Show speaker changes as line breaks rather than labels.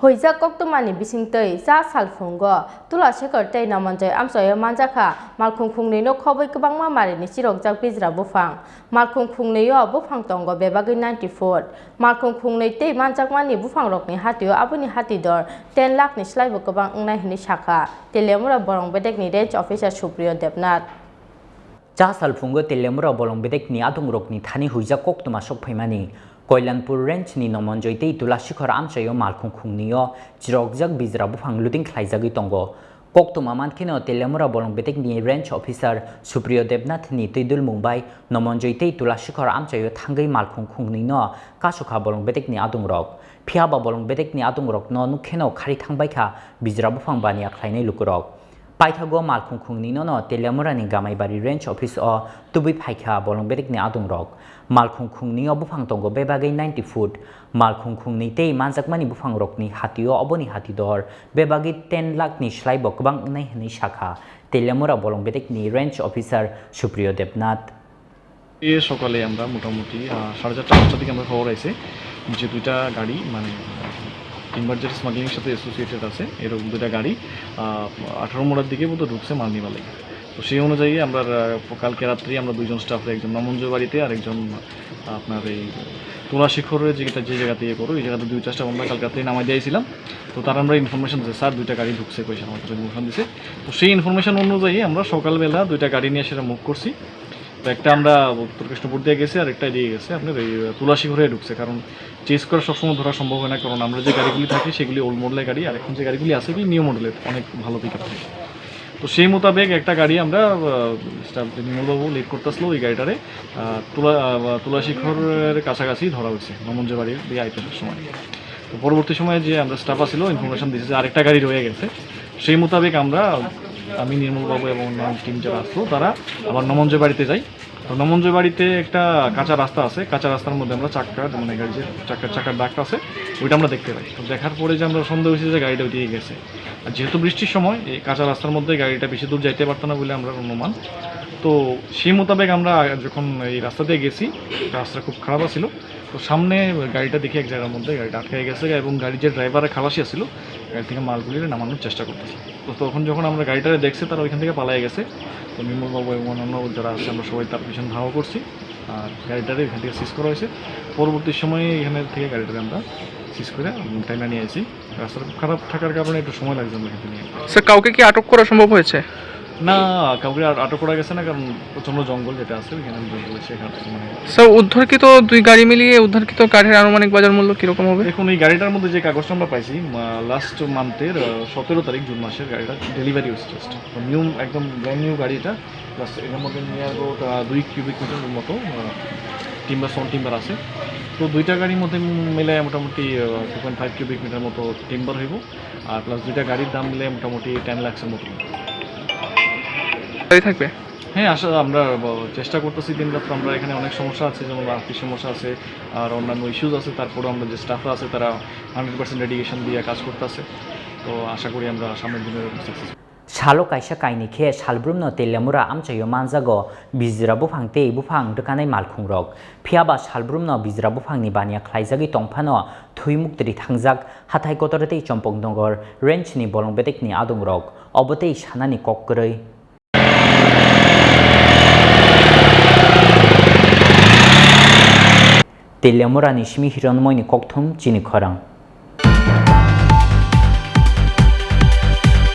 Hoijak koktomani bisingtei sa salphungo Tulashekhar tei namanjai amsoyo manjakha malkhung khungni no khoboi kwbangma marini chirokjak bijra bufang malkhung khungni yo bufang tongo bebagui 94 malkhung khungni tei manjakmani bufang rokni hatio aboni hatidor 10 lakh ni slaibo kwbang ungnai hini sakha Telemura Borong Bedekni Range Officer Supriyo Debnath
Cha salphungo Telemura Borong Bedekni adungrokni thani hoijak koktoma sokphaimani Koilanpur Range ni nomonjoi tei Tulashekhar amchayo malkhung khungniyo chirokjak bijra bufang looting khlaijagui tongo koktoma mankhino Telemura Borong Bedekni Range Officer Supriyo Debnath ni toidul mungbai nomonjoi tei Tulashekhar amchayo thangai malkhung khungnino kasukha Borong Bedekni adungrok phiaba Borong Bedekni adungrok no nukheno khari thangbaikha bijra bufang bania khlainai lukurok Paithago malkhung khungnino no Telemura ni Gamaibari Range Office o tubui phaikha Borong Bedekni adungrok malkhung khungni bufang tongo bebagai 90 foot malkhung khungni tei manjakmani bufang rokni hatio oboni hatidor bebagai 10 lakh ni slaibo kwbang unai hini sakha Telemura Borong Bedekni Range Officer Supriyo Debnath
এই সকালে আমরা মোটামুটি 4:30 দিকে আমরা খবর আইছে যে দুইটা গাড়ি মানে টিম্বার জেট স্মাগলিং এর সাথে অ্যাসোসিয়েটেড আছে এরকম দুইটা গাড়ি 18 মোড়ার দিকে মতো ঢুকছে মালনিবালে তো সেই অনুযায়ী আমরা কালকে রাত্রি আমরা দুইজন স্টাফে একজন নামঞ্জয় বাড়িতে আর একজন আপনার এই তুলাশেখরের যে জায়গাতে করো এই জায়গাতে দুইটা স্টাফ আমরা কালকে রাত্রে নামাই দিয়েছিলাম তো তার আমরা ইনফরমেশন দিয়েছে স্যার দুইটা গাড়ি ঢুকছে কইছে আমাদের ইনফরমেশন দিয়েছে তো সেই ইনফরমেশন অনুযায়ী আমরা সকালবেলা দুইটা গাড়ি নিয়ে সেটা মুভ করছি তো একটা আমরা উত্তর কৃষ্ণপুর দিয়ে গেছে আর একটা দিয়ে গেছে আপনার এই তুলাশেখরে ঢুকছে কারণ চেস করা সবসময় ধরা সম্ভব হয় না কারণ আমরা যে গাড়িগুলি থাকি সেগুলি ওল্ড মডেলের গাড়ি আর এখন যে গাড়িগুলি আছে এগুলি নিউ মডেলের অনেক ভালো পিক আপ থাকে তো সেই মোতাবেক একটা গাড়ি আমরা নির্মলবাবু লিড করতেছিল ওই গাড়িটারে তুলাশেখরের কাছাকাছি ধরা হয়েছে নমঞ্জয় বাড়ির দিয়ে আইতেছে সময় তো পরবর্তী সময়ে যে আমরা স্টাফ আসছিল ইনফরমেশন দিয়েছে যে আরেকটা গাড়ি রয়ে গেছে সেই মোতাবেক আমরা আমি নির্মলবাবু এবং অন্যান্য টিম যারা আসলো তারা আবার নমঞ্জয় বাড়িতে যাই তো নমঞ্জয় বাড়িতে একটা কাঁচা রাস্তা আছে কাঁচা রাস্তার মধ্যে আমরা মানে গাড়ি যে চাকার দাগটা আছে ওইটা আমরা দেখতে পাই তো দেখার পরে যে আমরা সন্দেহ হয়েছে যে গাড়িটা ওইদিকে গেছে আর যেহেতু বৃষ্টির সময় এই কাঁচা রাস্তার মধ্যে গাড়িটা বেশি দূর যাইতে পারতো না বলে আমরা অনুমান তো সেই মোতাবেক আমরা যখন এই রাস্তা দিয়ে গেছি রাস্তা খুব খারাপ ছিল তো সামনে গাড়িটা দেখে এক জায়গার মধ্যে গাড়িটা আটকে গেছে এবং গাড়ির যে ড্রাইভারের খালাসি ছিল গাড়ি থেকে মালগুলি নামানোর চেষ্টা করতেছে তো তখন যখন আমরা গাড়িটারে দেখছি তারা ওইখান থেকে পালাই গেছে তো নির্মলবাবু এবং অন্যান্য যারা আছে আমরা সবাই তার পিছনে ধাওয়া করছি আর গাড়িটারে এখান থেকে সিজ করা হয়েছে পরবর্তী সময়ে এখানে থেকে গাড়িটারে আমরা সিজ করে টাইমে নিয়ে আসি রাস্তাটা খুব খারাপ থাকার কারণে একটু সময় লাগছে আমরা এখানে নিয়ে
স্যার কাউকে কি আটক করা সম্ভব হয়েছে
না কাউকে আটক করা গেছে না কারণ প্রচণ্ড জঙ্গল যেটা আছে ওইখানে জঙ্গল সেখানে মানে
স্যার উদ্ধারকৃত দুই গাড়ি মিলিয়ে উদ্ধারকৃত কাঠের আনুমানিক বাজার মূল্য কীরকম হবে
দেখুন এই গাড়িটার মধ্যে যে কাগজটা আমরা পাইছি লাস্ট মান্থের 17 তারিখ জুন মাসের গাড়িটা ডেলিভারি হয়েছে জাস্ট নিউ একদম ব্র্যান্ড নিউ গাড়িটা প্লাস এটার মধ্যে নিয়ে আসবো 2 কিউবিক মিটারের মতো টিম্বার আছে তো দুইটা গাড়ির মধ্যে মিলে মোটামুটি 2.5 কিউবিক মিটার মতো টিম্বার হইব আর প্লাস দুইটা গাড়ির দাম মিলে মোটামুটি 10 লাখের মতো
থাকবে
হ্যাঁ আসলে আমরা চেষ্টা করতেছি দিন রাত্র আমরা এখানে অনেক সমস্যা আছে যেমন আর্থিক সমস্যা আছে আর অন্যান্য ইস্যুজ আছে তারপরেও আমরা যে স্টাফরা আছে তারা 100% ডেডিকেশন দিয়ে কাজ করতেছে তো আশা করি আমরা সামনের দিনে success
Shalo kaisa kaini khe salbrumno Telemura amchayo manjago bijra bufang tei bufang dkanai malkhung rok phiaba salbrumno bijra bufang ni bania khlaijagi tongphano thuimuktri thangjak hathai kotor tei Champaknogor range ni Borong Bedekni adung rok obotei sanani kokkroi Telemura ni Shimi Hiranmoini kokthum chini khorang